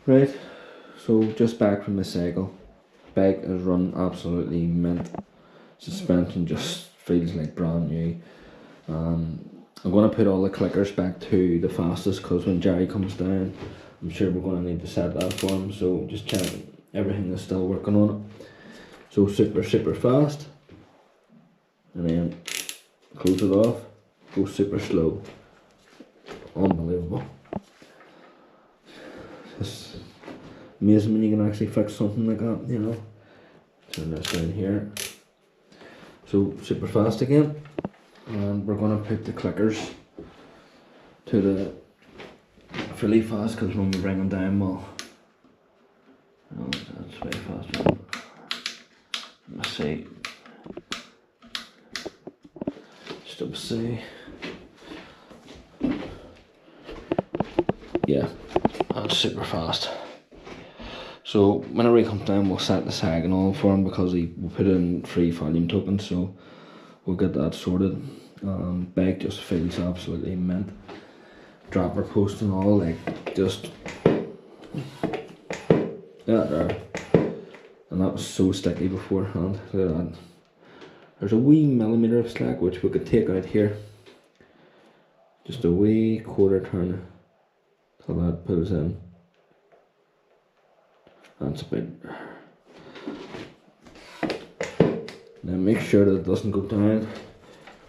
Right, so just back from the cycle. Bike is run absolutely mint. Suspension just feels like brand new. I'm going to put all the clickers back to the fastest because when Jerry comes down, I'm sure we're going to need to set that for him. So just check everything is still working on it. So super fast, and then close it off, go super slow. Unbelievable. It's amazing when you can actually fix something like that, you know. Turn this down here. So super fast again, and we're going to put the clickers to the fairly fast because when we bring them down, well, no, that's way faster. Let's see. Just to see. Yeah, that's super fast. So whenever he comes down, we'll set the sag and all for him because we'll put in 3 volume tokens, so we'll get that sorted. Bike just feels absolutely mint. Dropper post and all, like just there. And that was so sticky beforehand. Look at that. There's a wee millimetre of slack which we could take out here. Just a wee quarter turn till that pulls in. That's a bit. Now make sure that it doesn't go down.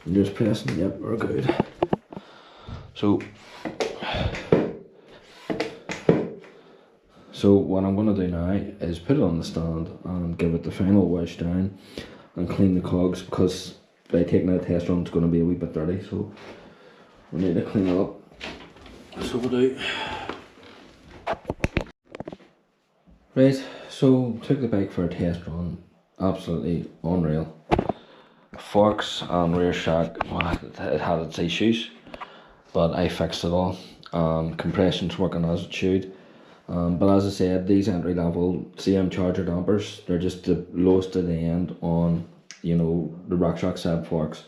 I'm just pressing, yep, we're good. So what I'm going to do now is put it on the stand and give it the final wash down and clean the cogs, because by taking out a test run it's going to be a wee bit dirty, so we need to clean it up. So we'll do. Right, so took the bike for a test run, absolutely unreal. Forks and rear shock, well, it had its issues, but I fixed it all. Compression's working as it should. But as I said, these entry level CM Charger dampers, they're just the lowest at the end on, you know, the RockShox side forks.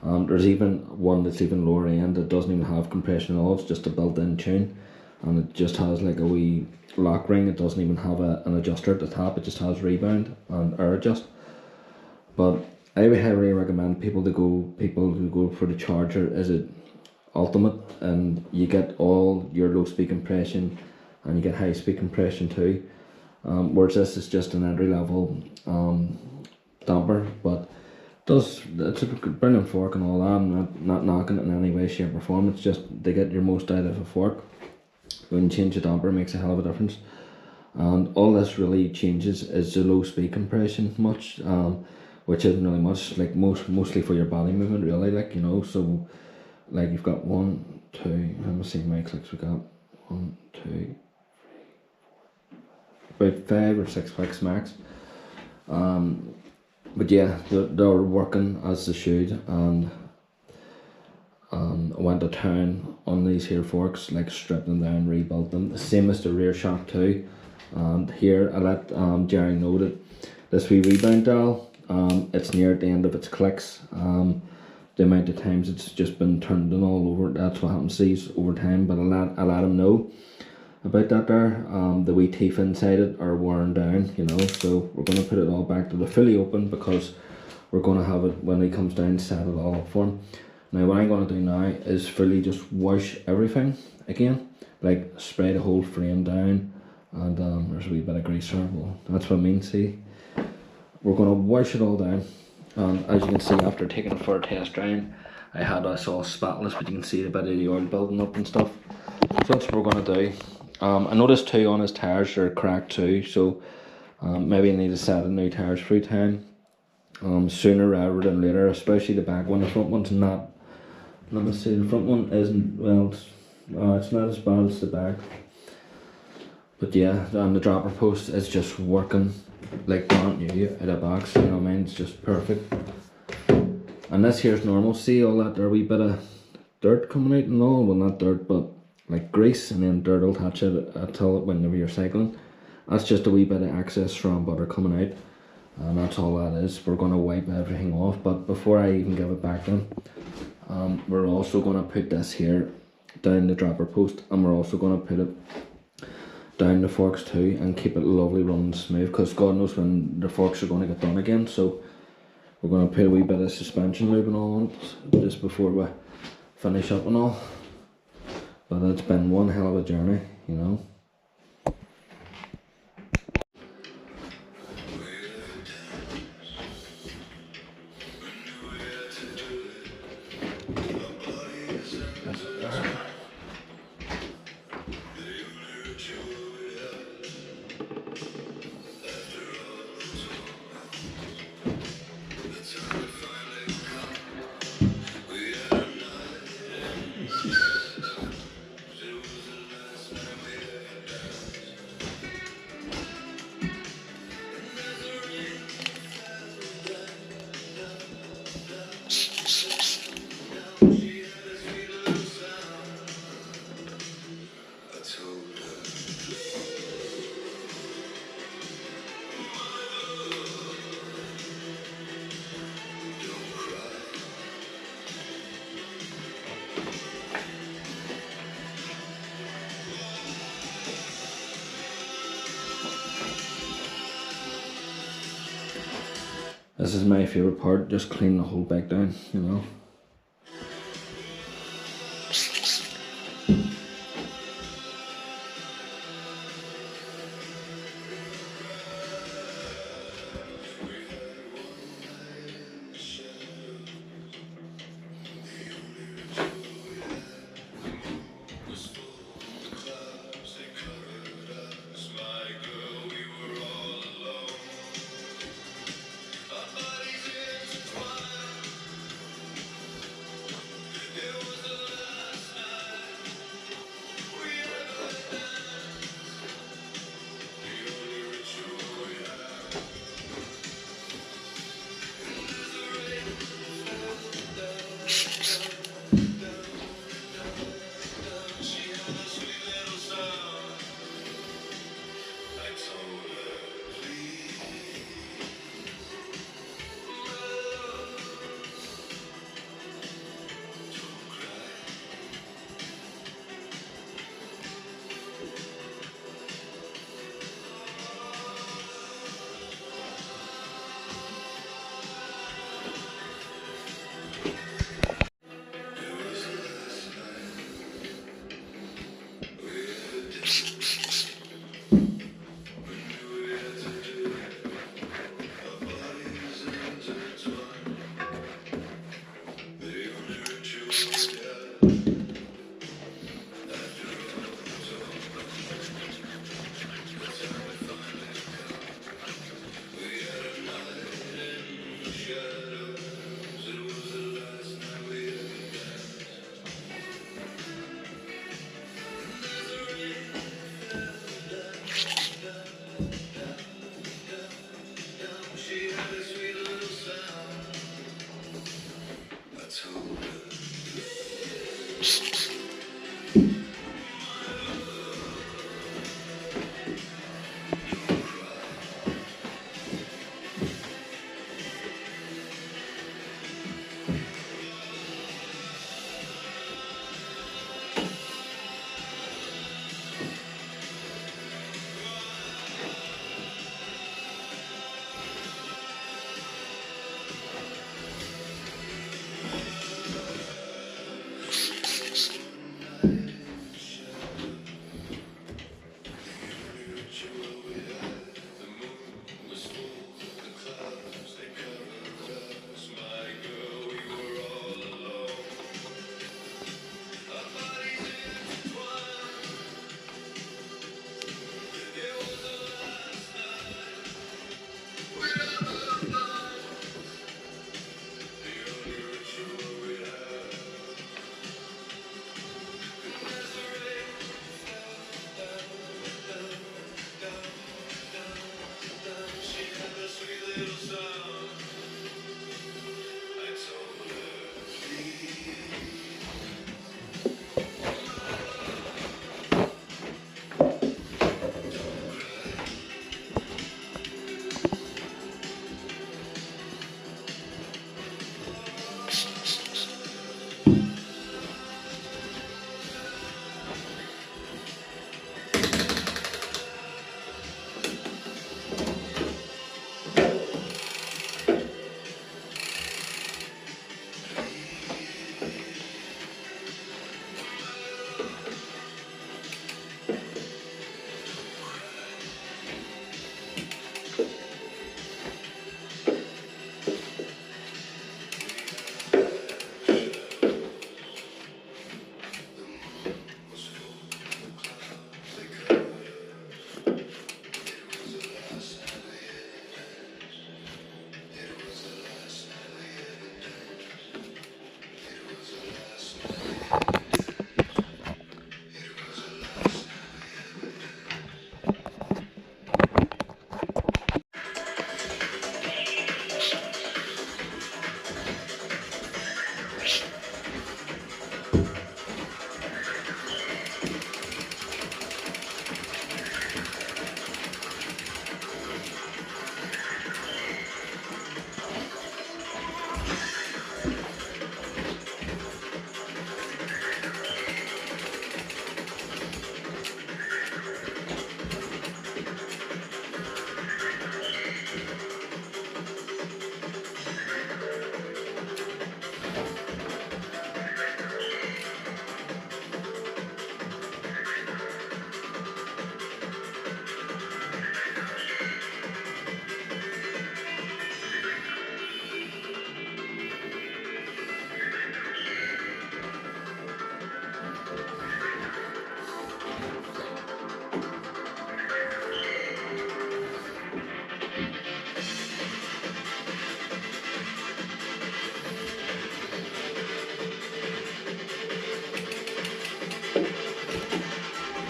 There's even one that's even lower end that doesn't even have compression at all, it's just a built-in tune. And it just has like a wee lock ring, it doesn't even have an adjuster at the top, it just has rebound and air adjust. But I would highly recommend people who go for the Charger is it Ultimate, and you get all your low speed compression and you get high speed compression too. Whereas this is just an entry level damper, but it's a brilliant fork and all that. I'm not knocking it in any way, shape or form. It's just they get your most out of a fork. When you change the damper, it makes a hell of a difference. And all this really changes is the low speed compression much, which isn't really much, like mostly for your body movement really, like, you know. So like you've got 1, 2, let me see how many clicks we got. 1, 2, about 5 or 6 clicks max. But yeah, they're working as they should, and I went to town on these here forks, like stripped them down, rebuilt them. The same as the rear shock too. And here I let Jerry know that this wee rebound dial, it's near the end of its clicks. The amount of times it's just been turned and all over, that's what happens to these over time. But I let him know about that there. The wee teeth inside it are worn down, you know, so we're going to put it all back to the fully open because we're going to have it when he comes down, set it all up for him. Now what I'm going to do now is fully just wash everything again, like spray the whole frame down, and there's a wee bit of greaser, well that's what I mean. See, we're going to wash it all down, and as you can see, after taking it for a test drying, I had us all spotless, but you can see a bit of the oil building up and stuff. So that's what we're going to do. I noticed too on his tyres they're cracked too, so maybe I need to set a new tyres through time sooner rather than later, especially the back one. The front one's not, let me see, the front one isn't, well, it's not as bad as the back. But yeah, and the dropper post is just working like brand new out of box, you know what I mean, it's just perfect. And this here's normal, see all that there wee bit of dirt coming out and all, well not dirt but like grease, and then dirt will touch it until whenever you're cycling. That's just a wee bit of excess from butter coming out, and that's all that is. We're going to wipe everything off, but before I even give it back then, we're also going to put this here down the dropper post, and we're also going to put it down the forks too and keep it lovely running smooth, because God knows when the forks are going to get done again. So we're going to put a wee bit of suspension lube and all on it just before we finish up and all. But it's been one hell of a journey, you know. This is my favourite part, just clean the whole bike down, you know.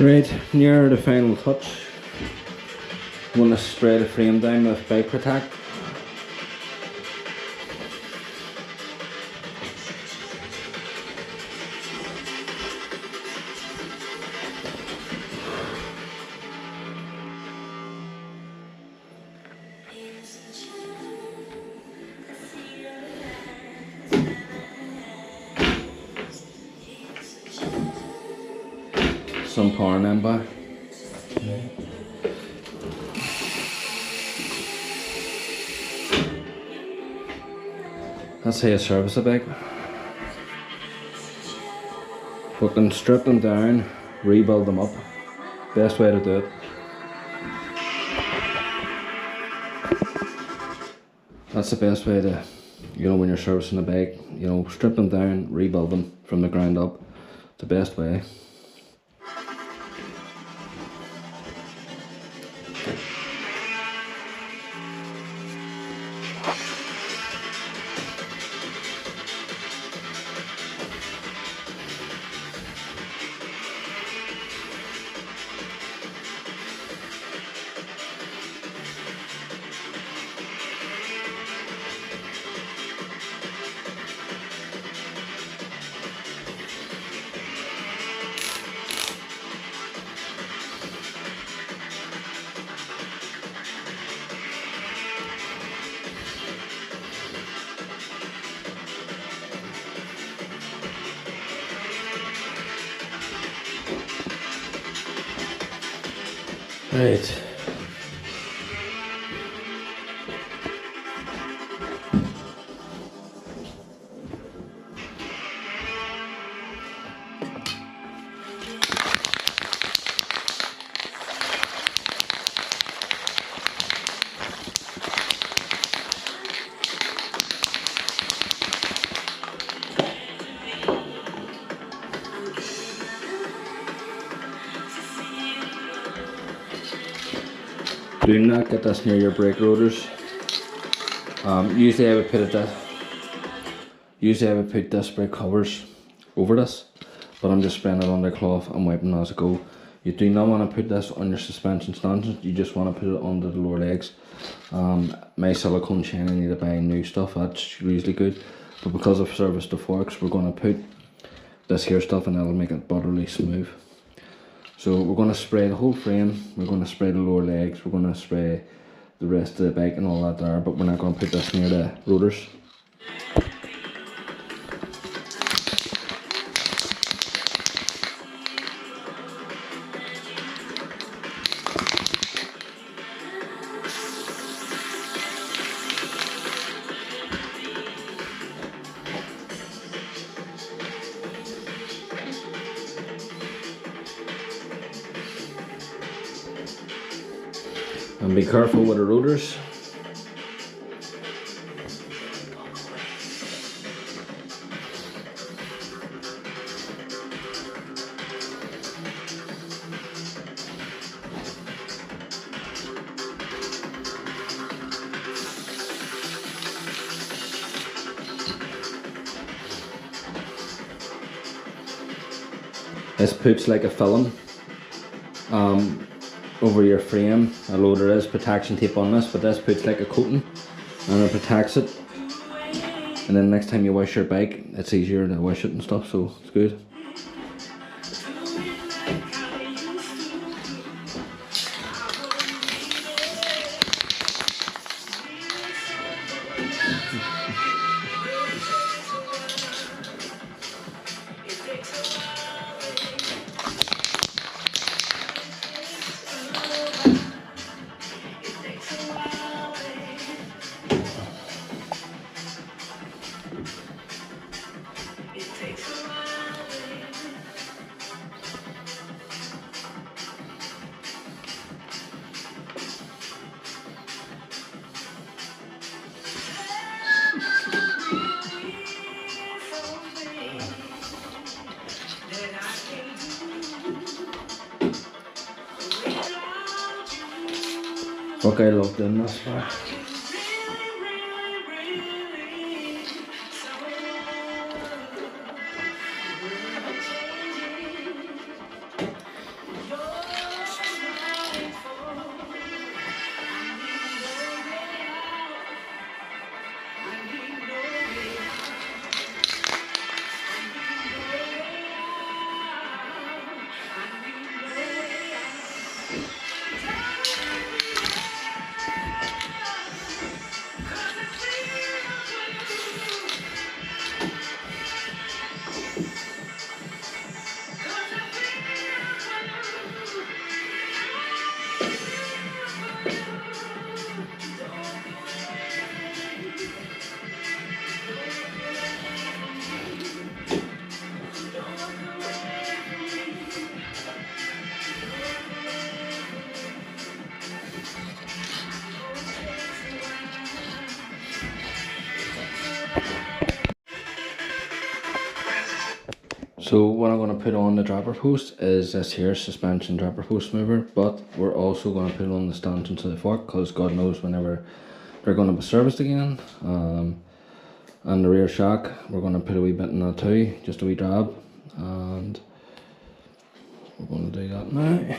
Right, near the final touch. I'm going to spray the frame down with bike protect. Some power in them back. That's how you service a bike. We can strip them down, rebuild them up. Best way to do it. That's the best way to, you know, when you're servicing a bike, you know, strip them down, rebuild them from the ground up. It's the best way. Right. Do not get this near your brake rotors. Usually I would put disc brake covers over this, but I'm just spraying it on the cloth and wiping as I go. You do not want to put this on your suspension stanchions, you just want to put it under the lower legs. My silicone chain, I need to buy new stuff, that's usually good, but because I've serviced the forks, we're going to put this here stuff and that'll make it buttery smooth. So we're going to spray the whole frame, we're going to spray the lower legs, we're going to spray the rest of the bike and all that there, but we're not going to put this near the rotors. And be careful with the rotors. This puts like a film over your frame, although there is protection tape on this, but this puts like a coating and it protects it, and then next time you wash your bike it's easier to wash it and stuff, so it's good. Fuck, I love doing this part. So what I'm going to put on the dropper post is this here suspension dropper post mover, but we're also going to put it on the stanchion to the fork, because God knows whenever they're going to be serviced again. And the rear shock, we're going to put a wee bit in that too, just a wee dab, and we're going to do that now.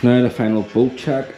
Now the final bolt check.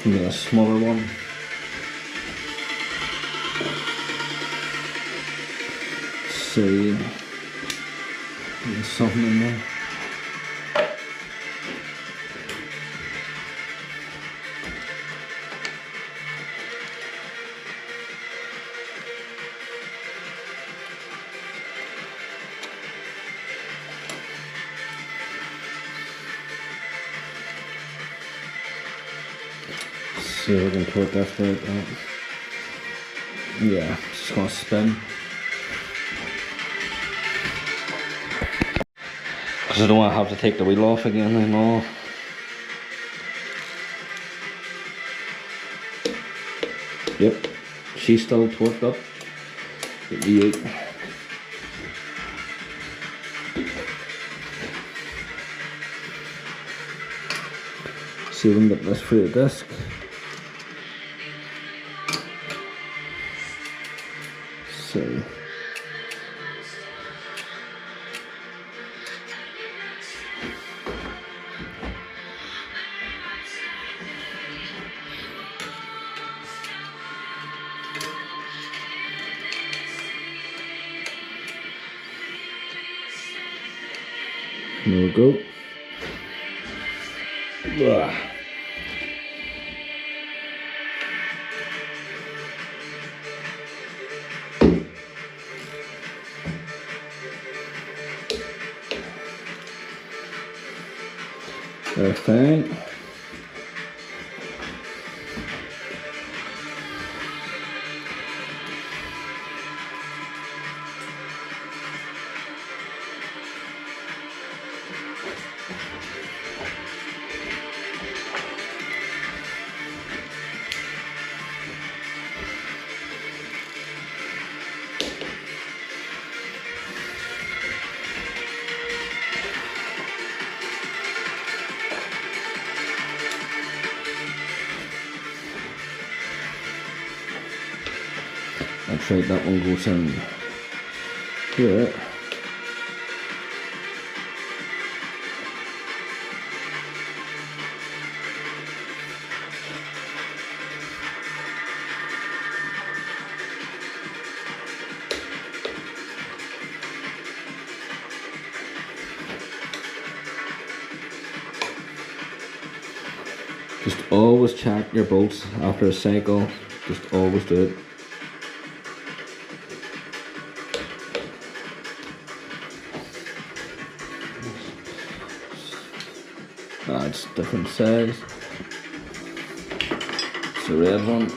Get a smaller one. See, there's something in there. See if we can put that right out. Yeah, it's just gonna spin. Because I don't want to have to take the wheel off again, I know. Yep, she's still torqued up. The V8. See if we can get this through the disc. So there we go. Ugh. Fine. That's right, that one goes in here. Just always check your bolts after a cycle, just always do it. It's different size. It's a red one.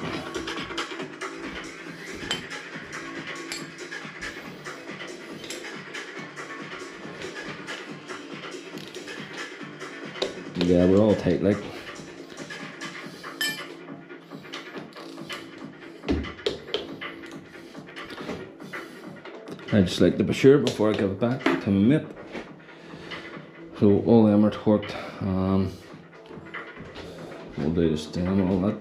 Yeah, we're all tight like. I just like to be sure before I give it back to my mate. So all them are torqued. We'll do the stem, all that.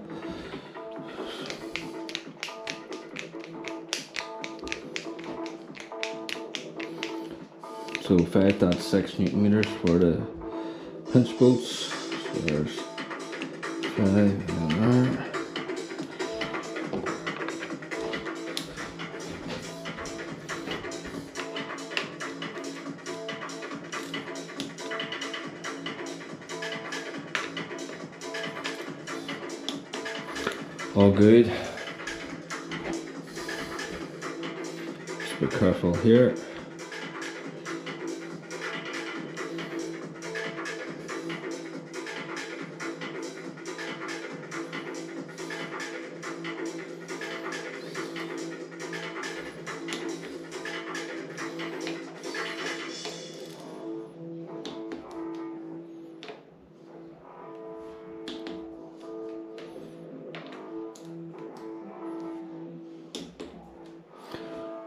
So 5.6 Newton meters for the pinch bolts. So there's 5 in there. All good. Just be careful here.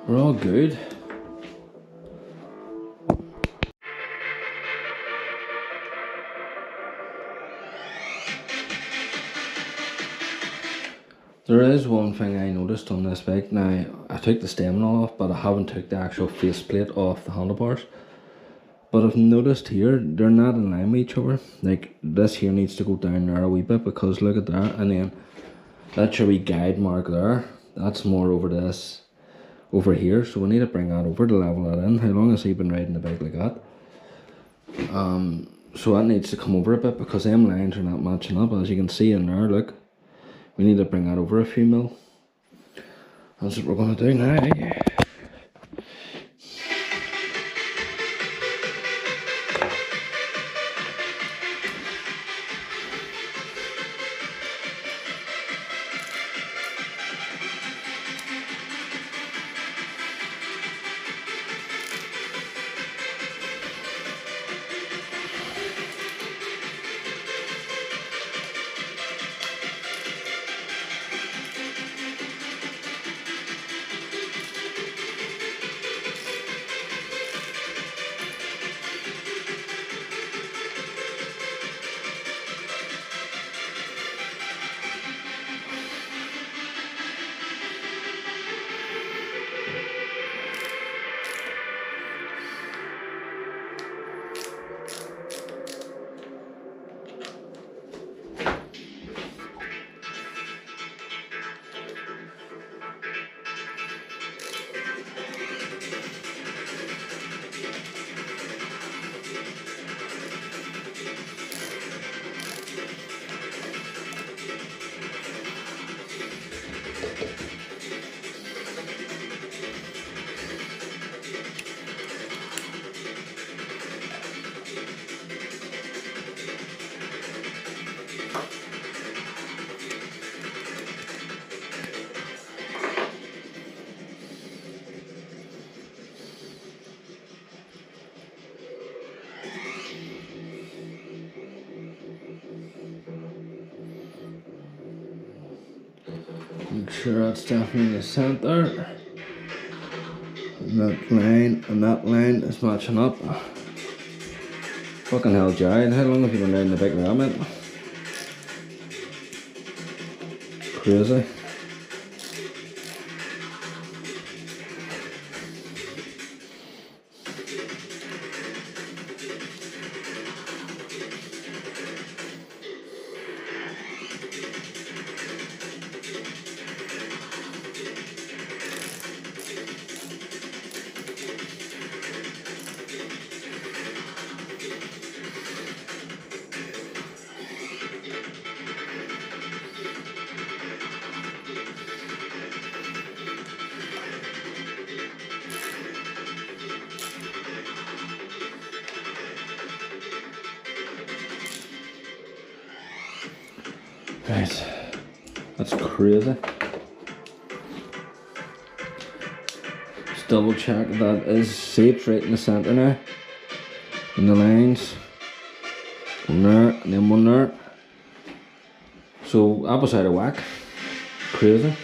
We're all good. There is one thing I noticed on this bike. Now, I took the stem off, but I haven't took the actual faceplate off the handlebars. But I've noticed here, they're not in line with each other. Like, this here needs to go down there a wee bit, because look at that, and then that's your wee guide mark there. That's more over this, over here, so we need to bring that over to level that in. How long has he been riding the bike like that? So that needs to come over a bit, because them lines are not matching up, as you can see in there, look. We need to bring that over a few mil. That's what we're going to do now. Make sure that's definitely the centre. And that line is matching up. Fucking hell, Giant. How long have you been riding the bike with that, mate? Crazy. Right, that's crazy. Just double check that is, see it's right in the centre now. And the lines, one there and then one there. So opposite of whack, crazy.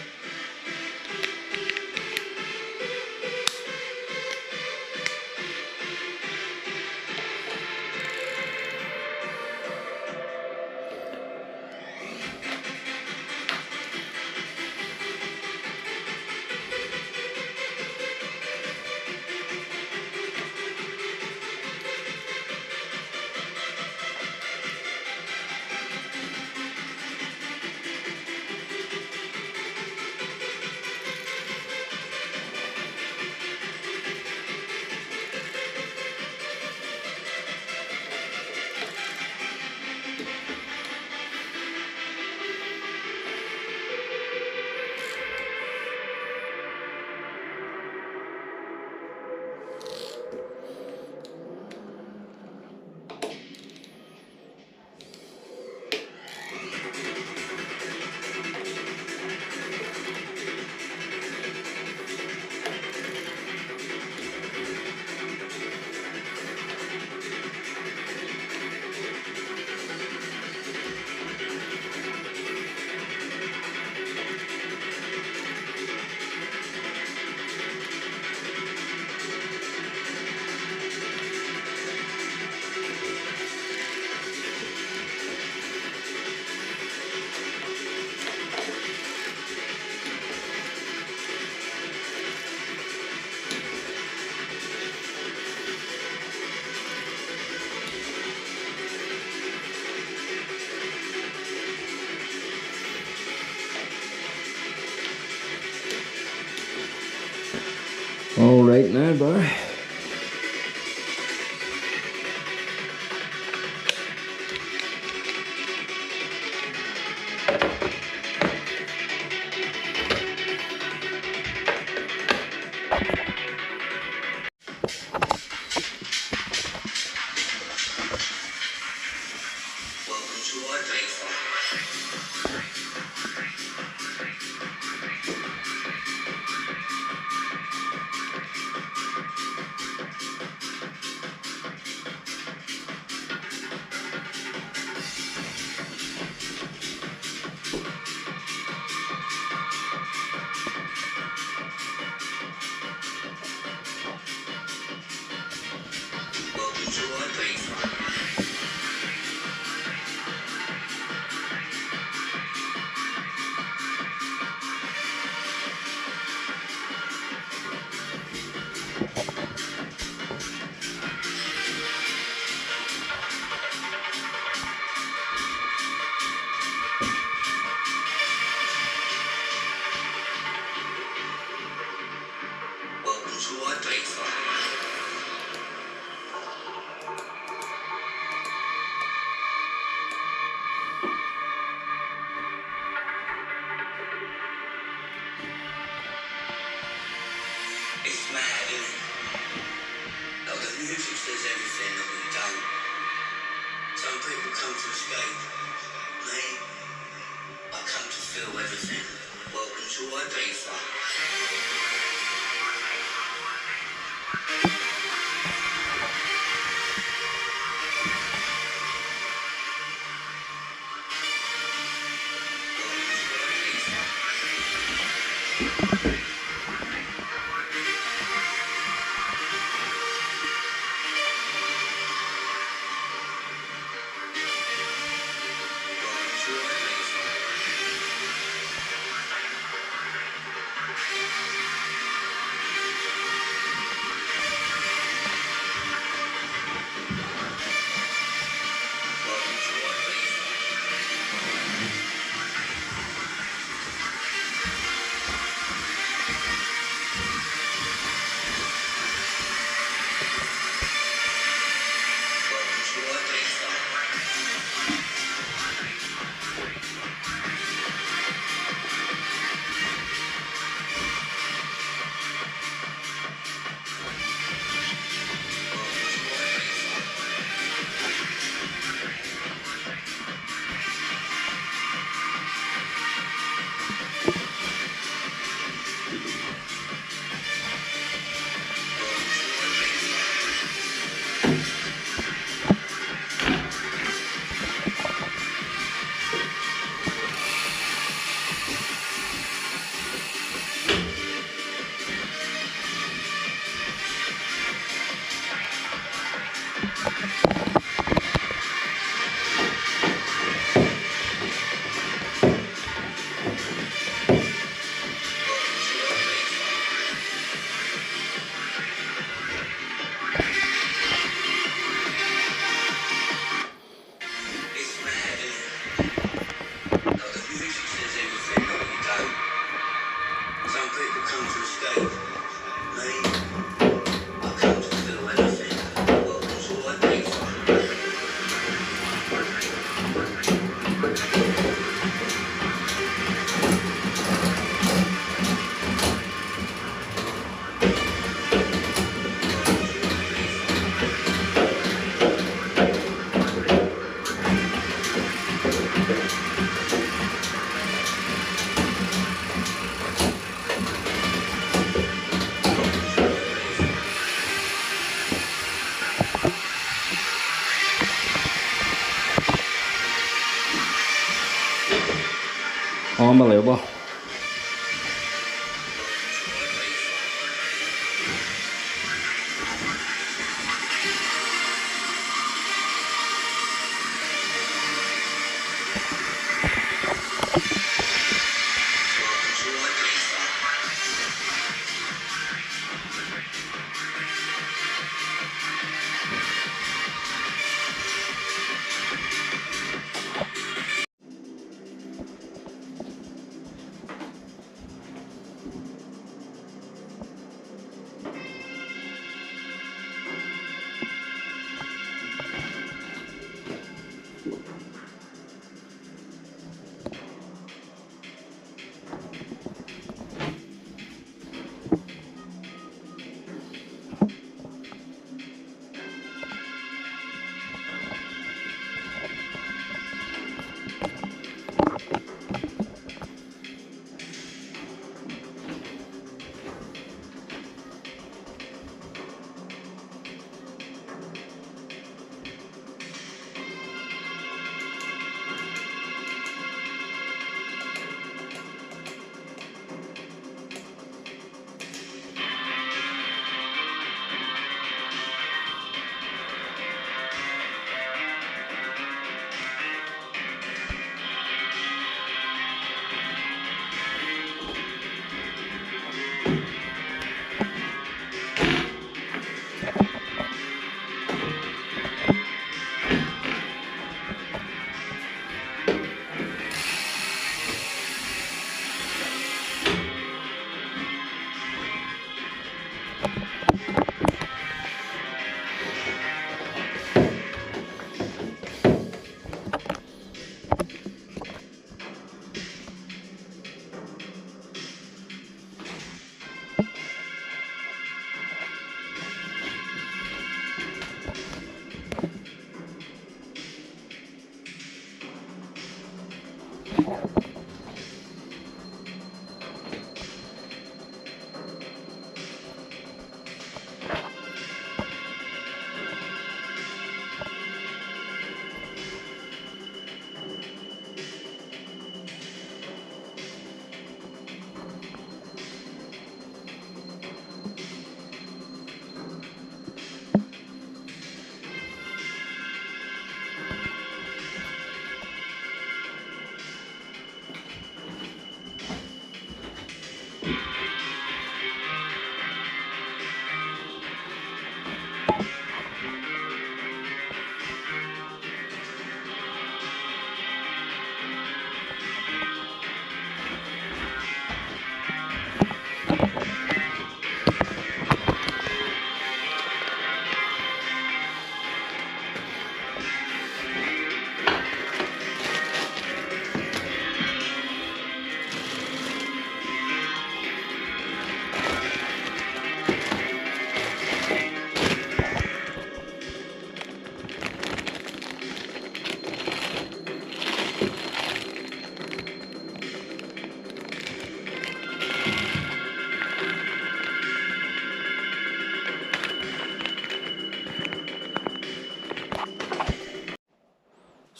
Right now, Barry. It's mad, isn't it? Like the music says everything that we don't. Some people come to escape. Me, I come to feel everything. Welcome to Ibiza. Unbelievable.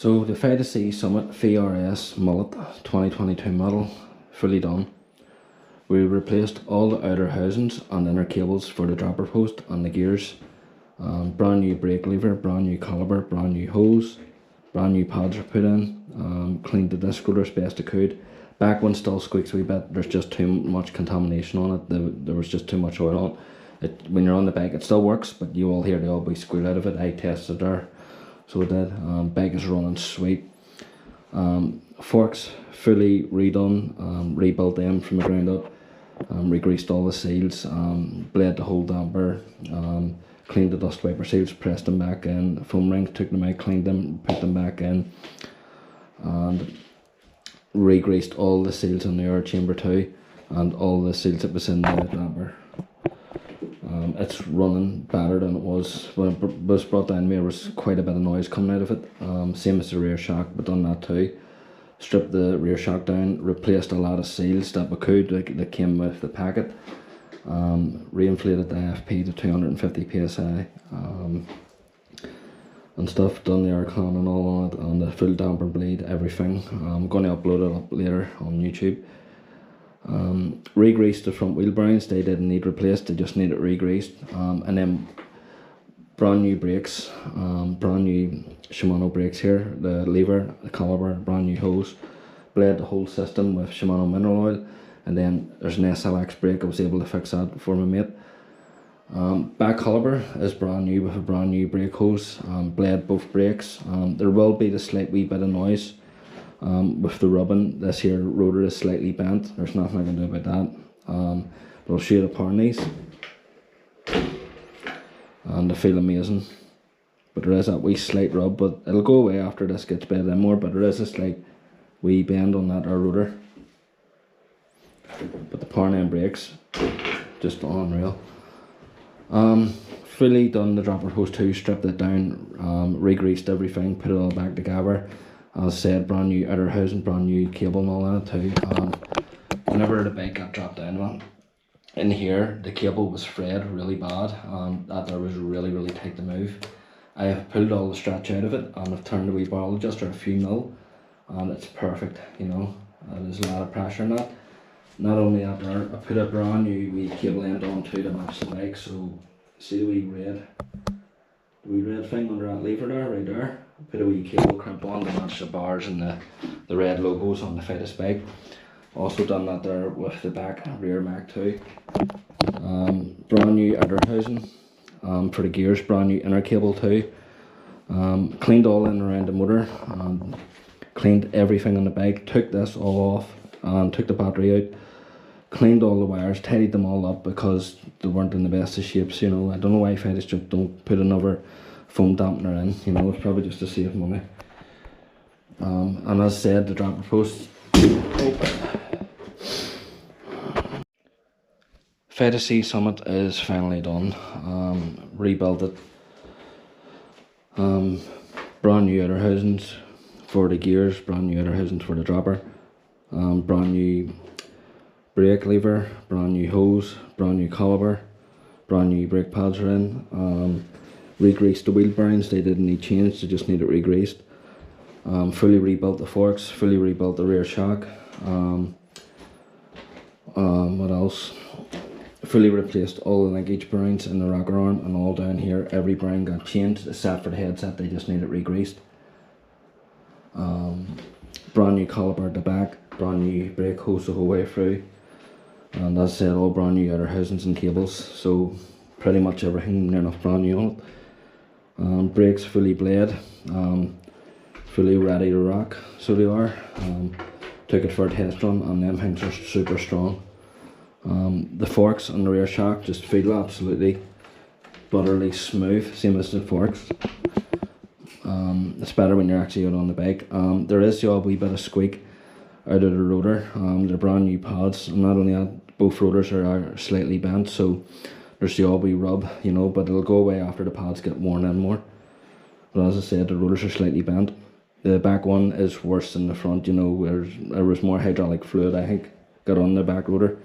So the Vitus Summet VRS mullet 2022 model, fully done. We replaced all the outer housings and inner cables for the dropper post and the gears. Brand new brake lever, brand new caliper, brand new hose, brand new pads are put in. Cleaned the disc rotor as best I could. Back one still squeaks a wee bit. There's just too much contamination on it. There was just too much oil on it. When you're on the bike, it still works, but you will hear the oil be squealed out of it. I tested there, so it did. Bike is running sweet. Forks fully redone, rebuilt them from the ground up. Re-greased all the seals, bled the whole damper, cleaned the dust wiper seals, pressed them back in, foam rings, took them out, cleaned them, put them back in, and re-greased all the seals in the air chamber too, and all the seals that was in the damper. It's running better than it was. When it was brought down to me, there was quite a bit of noise coming out of it, same as the rear shock, but done that too. Stripped the rear shock down, replaced a lot of seals that we could that came with the packet, reinflated the AFP to 250 psi, and stuff, done the air clan and all on it, and the full damper bleed, everything. I'm going to upload it up later on YouTube. Re-greased the front wheel bearings, they didn't need replaced, they just needed re-greased, and then brand new brakes, brand new Shimano brakes here, the lever, the caliper, brand new hose, bled the whole system with Shimano mineral oil, and then there's an SLX brake. I was able to fix that for my mate. Back caliper is brand new with a brand new brake hose, bled both brakes. There will be the slight wee bit of noise with the rubbing. This here rotor is slightly bent, there's nothing I can do about that, but I'll show you the power knees. And they feel amazing, but there is that wee slight rub, but it'll go away after this gets bedded in more, but there is a slight wee bend on that rotor. But the power end brakes, just unreal. Fully done the dropper hose too, stripped it down, re-greased everything, put it all back together. As I said, brand new outer housing, brand new cable and all that too. Whenever the bike got dropped down, in here the cable was frayed really bad, and that there was really tight to move. I have pulled all the stretch out of it, and I've turned the wee barrel adjuster a few mil, and it's perfect, you know. There's a lot of pressure in that. Not only that, there, I put a brand new wee cable end on too to match the bike. So see the wee red thing under that lever there, right there. I put a wee cable crimp on to match the bars and the red logos on the Vitus bike. Also done that there with the back rear mag too. Brand new outer housing for the gears, brand new inner cable too. Cleaned all in around the motor, cleaned everything on the bike, took this all off and took the battery out, cleaned all the wires, tidied them all up because they weren't in the best of shapes, you know. I don't know why Vitus just don't put another foam dampener in, you know, it's probably just to save money. And as I said, the dropper post Vitus Summet is finally done. Rebuilt it. Brand new outer housings for the gears, brand new outer housings for the dropper, brand new brake lever, brand new hose, brand new caliper, brand new brake pads are in. Re-greased the wheel bearings, they didn't need changed, they just needed re-greased. Fully rebuilt the forks, fully rebuilt the rear shock. What else? Fully replaced all the linkage bearings in the rocker arm and all down here. Every bearing got changed except for the headset, they just needed re-greased. Brand new caliper at the back, brand new brake hose the whole way through, and as I said, all brand new outer housings and cables, so pretty much everything near enough brand new on it. Brakes fully bled, fully ready to rock, so they are. Took it for a test run and them things are super strong. The forks on the rear shock just feel absolutely butterly smooth, same as the forks. It's better when you're actually out on the bike. There is the odd wee bit of squeak out of the rotor. They're brand new pads, and not only that, both rotors are slightly bent, so there's the odd wee rub, you know, but it'll go away after the pads get worn in more. But as I said, the rotors are slightly bent. The back one is worse than the front, you know, there was more hydraulic fluid, I think, got on the back rotor.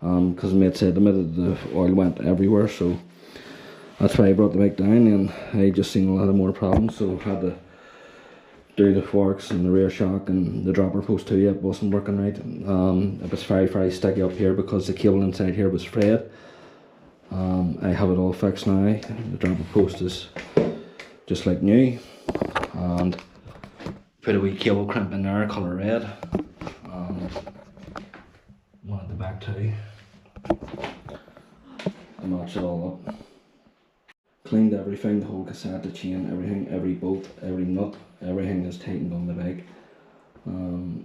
Because mate said to me that the oil went everywhere, so that's why I brought the bike down, and I just seen a lot of more problems, so I had to do the forks and the rear shock and the dropper post too. It wasn't working right. It was very sticky up here because the cable inside here was frayed. I have it all fixed now. The dropper post is just like new, and put a wee cable crimp in there, colour red, and one at the back too. I match it all up. Cleaned everything, the whole cassette, the chain, everything, every bolt, every nut, everything is tightened on the bike.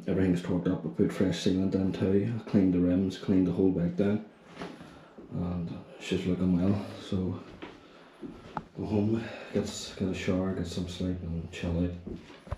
Everything's torqued up. I put fresh sealant in too. I cleaned the rims, cleaned the whole bike down, and it's just looking well. So go home, get a shower, get some sleep and chill out.